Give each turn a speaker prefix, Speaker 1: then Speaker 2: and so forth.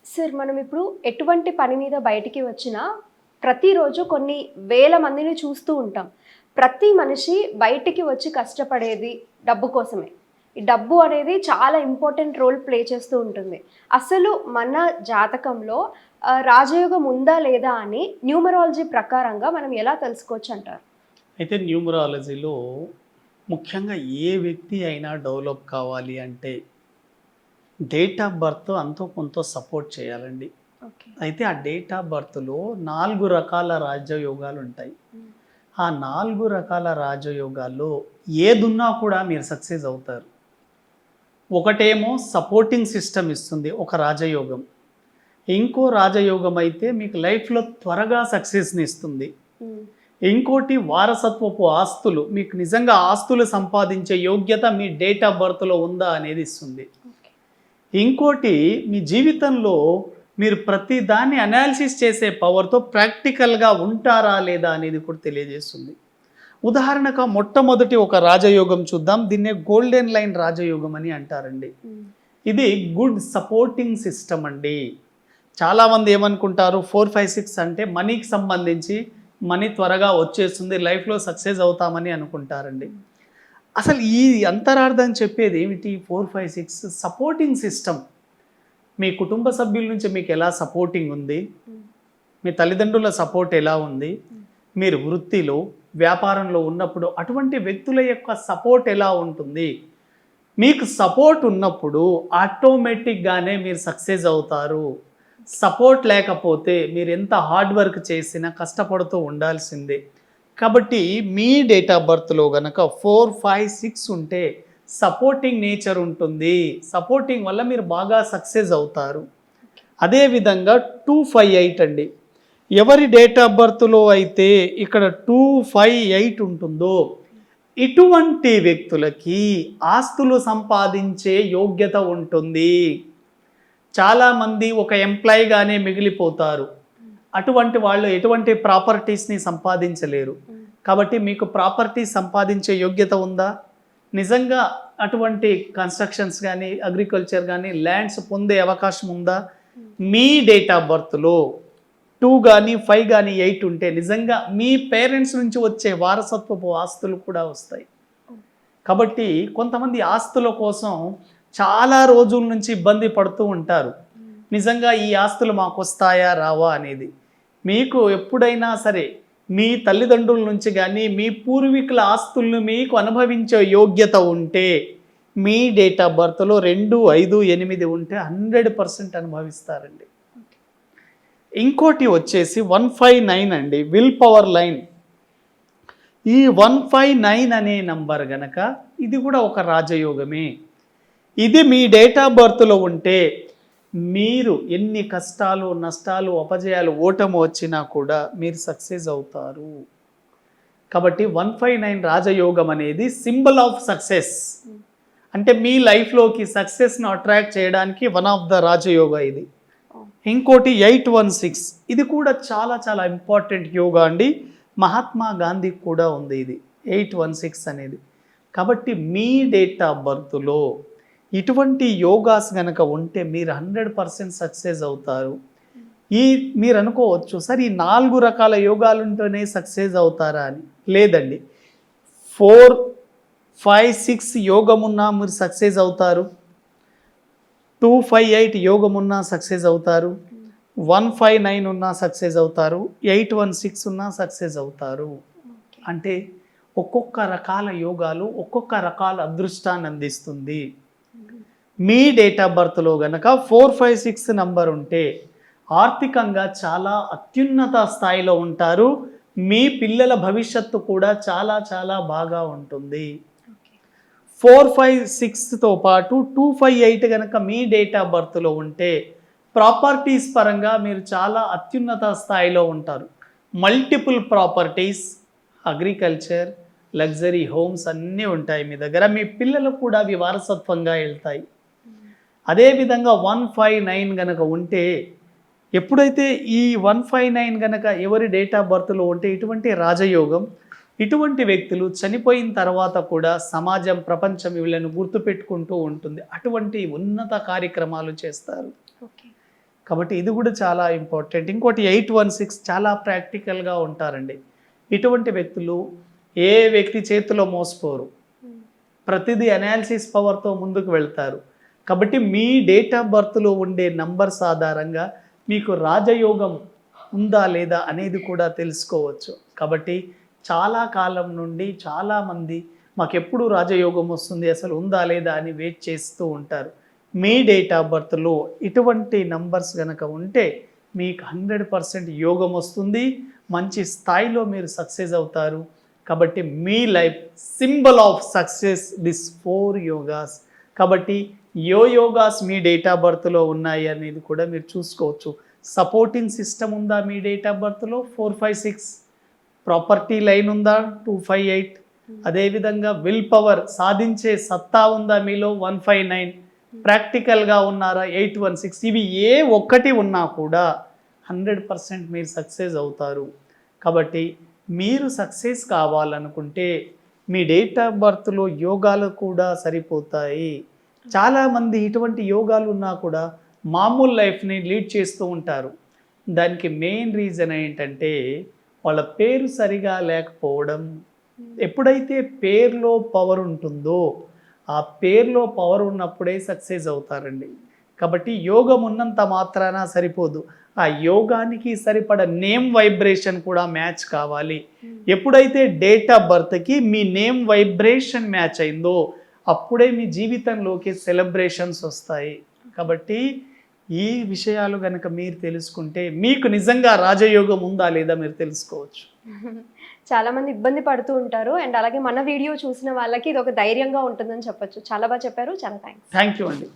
Speaker 1: Sir మనం ఇప్పుడు ఎటువంటి పని మీద బయటికి వచ్చినా ప్రతిరోజు కొన్ని వేల మందిని చూస్తూ ఉంటాం. ప్రతి మనిషి బయటికి వచ్చి కష్టపడేది డబ్బు కోసమే. ఈ డబ్బు అనేది చాలా ఇంపార్టెంట్ రోల్ ప్లే చేస్తూ ఉంటుంది. అసలు మన జాతకంలో రాజయోగం ఉందా లేదా అని న్యూమరాలజీ ప్రకారంగా మనం ఎలా తెలుసుకోవచ్చు అంటారు?
Speaker 2: అయితే న్యూమరాలజీలో ముఖ్యంగా ఏ వ్యక్తి అయినా డెవలప్ కావాలి అంటే డేట్ ఆఫ్ బర్త్ అంతో కొంత సపోర్ట్ చేయాలండి.
Speaker 1: ఓకే.
Speaker 2: అయితే ఆ డేట్ ఆఫ్ బర్త్లో 4 రకాల రాజయోగాలు ఉంటాయి. ఆ 4 రకాల రాజయోగాల్లో ఏదున్నా కూడా మీరు సక్సెస్ అవుతారు. ఒకటేమో సపోర్టింగ్ సిస్టమ్ ఇస్తుంది ఒక రాజయోగం. ఇంకో రాజయోగం అయితే మీకు లైఫ్లో త్వరగా సక్సెస్ని ఇస్తుంది. ఇంకోటి వారసత్వపు ఆస్తులు, మీకు నిజంగా ఆస్తులు సంపాదించే యోగ్యత మీ డేట్ ఆఫ్ బర్త్లో ఉందా అనేది ఇస్తుంది. ఇంకోటి మీ జీవితంలో మీరు ప్రతి దాన్ని అనాలిసిస్ చేసే పవర్తో ప్రాక్టికల్గా ఉంటారా లేదా అనేది కూడా తెలియజేస్తుంది. ఉదాహరణకు మొట్టమొదటి ఒక రాజయోగం చూద్దాం. దీన్నే గోల్డెన్ లైన్ రాజయోగం అని అంటారండి. ఇది గుడ్ సపోర్టింగ్ సిస్టమ్ అండి. చాలామంది ఏమనుకుంటారు 4, 5, 6 అంటే మనీకి సంబంధించి మనీ త్వరగా వచ్చేస్తుంది, లైఫ్లో సక్సెస్ అవుతామని అనుకుంటారండి. అసలు ఈ అంతరార్థం చెప్పేది ఏమిటి? 4, 5, 6 సపోర్టింగ్ సిస్టమ్. మీ కుటుంబ సభ్యుల నుంచి మీకు ఎలా సపోర్టింగ్ ఉంది, మీ తల్లిదండ్రుల సపోర్ట్ ఎలా ఉంది, మీరు వృత్తిలో వ్యాపారంలో ఉన్నప్పుడు అటువంటి వ్యక్తుల యొక్క సపోర్ట్ ఎలా ఉంటుంది. మీకు సపోర్ట్ ఉన్నప్పుడు ఆటోమేటిక్గానే మీరు సక్సెస్ అవుతారు. సపోర్ట్ లేకపోతే మీరు ఎంత హార్డ్ వర్క్ చేసినా కష్టపడుతూ ఉండాల్సిందే. కాబట్టి మీ డేట్ ఆఫ్ బర్త్లో కనుక 4, 5, 6 ఉంటే సపోర్టింగ్ నేచర్ ఉంటుంది. సపోర్టింగ్ వల్ల మీరు బాగా సక్సెస్ అవుతారు. అదేవిధంగా 2, 5, 8 అండి. ఎవరి డేట్ ఆఫ్ బర్త్లో అయితే ఇక్కడ 2, 5, 8 ఉంటుందో ఇటువంటి వ్యక్తులకి ఆస్తులు సంపాదించే యోగ్యత ఉంటుంది. చాలామంది ఒక ఎంప్లాయీగానే మిగిలిపోతారు. అటువంటి వాళ్ళు ఎటువంటి ప్రాపర్టీస్ని సంపాదించలేరు. కాబట్టి మీకు ప్రాపర్టీ సంపాదించే యోగ్యత ఉందా? నిజంగా అటువంటి కన్స్ట్రక్షన్స్ కానీ అగ్రికల్చర్ కానీ ల్యాండ్స్ పొందే అవకాశం ఉందా? మీ డేట్ ఆఫ్ బర్త్లో 2 కానీ 5 కానీ 8 ఉంటే నిజంగా మీ పేరెంట్స్ నుంచి వచ్చే వారసత్వపు ఆస్తులు కూడా వస్తాయి. కాబట్టి కొంతమంది ఆస్తుల కోసం చాలా రోజుల నుంచి ఇబ్బంది పడుతూ ఉంటారు. నిజంగా ఈ ఆస్తులు మాకు వస్తాయా రావా అనేది. మీకు ఎప్పుడైనా సరే మీ తల్లిదండ్రుల నుంచి కానీ మీ పూర్వీకుల ఆస్తులను మీకు అనుభవించే యోగ్యత ఉంటే మీ డేట్ ఆఫ్ బర్త్లో 2, 5, 8 ఉంటే 100% అనుభవిస్తారండి. ఇంకోటి వచ్చేసి 159 అండి, విల్ పవర్ లైన్. ఈ 159 అనే నంబర్ గనక ఇది కూడా ఒక రాజయోగమే. ఇది మీ డేట్ ఆఫ్ బర్త్లో ఉంటే మీరు ఎన్ని కష్టాలు, నష్టాలు, అపజయాలు, ఓటమి వచ్చినా కూడా మీరు సక్సెస్ అవుతారు. కాబట్టి 159 రాజయోగం అనేది సింబల్ ఆఫ్ సక్సెస్. అంటే మీ లైఫ్లోకి సక్సెస్ను అట్రాక్ట్ చేయడానికి వన్ ఆఫ్ ద రాజయోగ ఇది. ఇంకోటి 816, ఇది కూడా చాలా చాలా ఇంపార్టెంట్ యోగా అండి. మహాత్మా గాంధీకి కూడా ఉంది ఇది 816 అనేది. కాబట్టి మీ డేట్ ఆఫ్ బర్త్లో ఇటువంటి యోగాస్ కనుక ఉంటే మీరు 100% సక్సెస్ అవుతారు. మీరు అనుకోవచ్చు సార్ ఈ 4 రకాల యోగాలు ఉంటేనే సక్సెస్ అవుతారా అని. లేదండి, 4, 5, 6 యోగం ఉన్నా మీరు సక్సెస్ అవుతారు. 2, 5, 8 యోగం ఉన్నా సక్సెస్ అవుతారు. 159 ఉన్నా సక్సెస్ అవుతారు. 816 ఉన్నా సక్సెస్ అవుతారు. అంటే ఒక్కొక్క రకాల యోగాలు ఒక్కొక్క రకాల అదృష్టాన్ని అందిస్తుంది. మీ డేట్ ఆఫ్ బర్త్లో గనక 4, 5, 6 నంబర్ ఉంటే ఆర్థికంగా చాలా అత్యున్నత స్థాయిలో ఉంటారు. మీ పిల్లల భవిష్యత్తు కూడా చాలా చాలా బాగా ఉంటుంది. 4, 5, 6తో పాటు 2, 5, 8 కనుక మీ డేట్ ఆఫ్ బర్త్లో ఉంటే ప్రాపర్టీస్ పరంగా మీరు చాలా అత్యున్నత స్థాయిలో ఉంటారు. Multiple properties, agriculture, luxury homes అన్నీ ఉంటాయి మీ దగ్గర. మీ పిల్లలకు కూడా అవి వారసత్వంగా వెళ్తాయి. అదేవిధంగా 159 కనుక ఉంటే ఎప్పుడైతే ఈ 159 కనుక ఎవరి డేట్ ఆఫ్ బర్త్లో ఉంటే ఇటువంటి రాజయోగం, ఇటువంటి వ్యక్తులు చనిపోయిన తర్వాత కూడా సమాజం, ప్రపంచం వీళ్ళను గుర్తుపెట్టుకుంటూ ఉంటుంది. అటువంటి ఉన్నత కార్యక్రమాలు చేస్తారు. కాబట్టి ఇది కూడా చాలా ఇంపార్టెంట్. ఇంకోటి 816 చాలా ప్రాక్టికల్గా ఉంటారండి. ఇటువంటి వ్యక్తులు ఏ వ్యక్తి చేతిలో మోసపోరు, ప్రతిదీ అనాలిసిస్ పవర్తో ముందుకు వెళ్తారు. కాబట్టి మీ డేట్ ఆఫ్ బర్త్లో ఉండే నంబర్స్ ఆధారంగా మీకు రాజయోగం ఉందా లేదా అనేది కూడా తెలుసుకోవచ్చు. కాబట్టి చాలా కాలం నుండి చాలామంది మాకెప్పుడు రాజయోగం వస్తుంది, అసలు ఉందా లేదా అని వెయిట్ చేస్తూ ఉంటారు. మీ డేట్ ఆఫ్ బర్త్లో ఇటువంటి నంబర్స్ కనుక ఉంటే మీకు 100% యోగం వస్తుంది, మంచి స్థాయిలో మీరు సక్సెస్ అవుతారు. కాబట్టి మీ life symbol of success this 4 yogas. కాబట్టి యోగాస్ మీ డేట్ ఆఫ్ బర్త్లో ఉన్నాయి అనేది కూడా మీరు చూసుకోవచ్చు. సపోర్టింగ్ సిస్టమ్ ఉందా మీ డేట్ ఆఫ్ బర్త్లో 456, ప్రాపర్టీ లైన్ ఉందా 258, అదేవిధంగా విల్ పవర్ సాధించే సత్తా ఉందా మీలో 159, ప్రాక్టికల్గా ఉన్నారా 816. ఇవి ఏ ఒక్కటి ఉన్నా కూడా 100% మీరు సక్సెస్ అవుతారు. కాబట్టి మీరు సక్సెస్ కావాలనుకుంటే మీ డేట్ ఆఫ్ బర్త్లో యోగాలు కూడా సరిపోతాయి. చాలామంది ఇటువంటి యోగాలు ఉన్నా కూడా మామూలు లైఫ్ని లీడ్ చేస్తూ ఉంటారు. దానికి మెయిన్ రీజన్ ఏంటంటే వాళ్ళ పేరు సరిగా లేకపోవడం. ఎప్పుడైతే పేరులో పవర్ ఉంటుందో ఆ పేరులో పవర్ ఉన్నప్పుడే సక్సెస్ అవుతారండి. కాబట్టి యోగం ఉన్నంత మాత్రాన సరిపోదు, ఆ యోగానికి సరిపడ నేమ్ వైబ్రేషన్ కూడా మ్యాచ్ కావాలి. ఎప్పుడైతే డేట్ ఆఫ్ బర్త్కి మీ నేమ్ వైబ్రేషన్ మ్యాచ్ అయిందో అప్పుడే మీ జీవితంలోకి సెలబ్రేషన్స్ వస్తాయి. కాబట్టి ఈ విషయాలు కనుక మీరు తెలుసుకుంటే మీకు నిజంగా రాజయోగం ఉందా లేదా మీరు తెలుసుకోవచ్చు.
Speaker 1: చాలా మంది ఇబ్బంది పడుతూ ఉంటారు అండ్ అలాగే మన వీడియో చూసిన వాళ్ళకి ఇది ఒక ధైర్యంగా ఉంటుందని చెప్పొచ్చు. చాలా బాగా చెప్పారు. చాలా థ్యాంక్స్.
Speaker 2: థ్యాంక్ యూ అండి.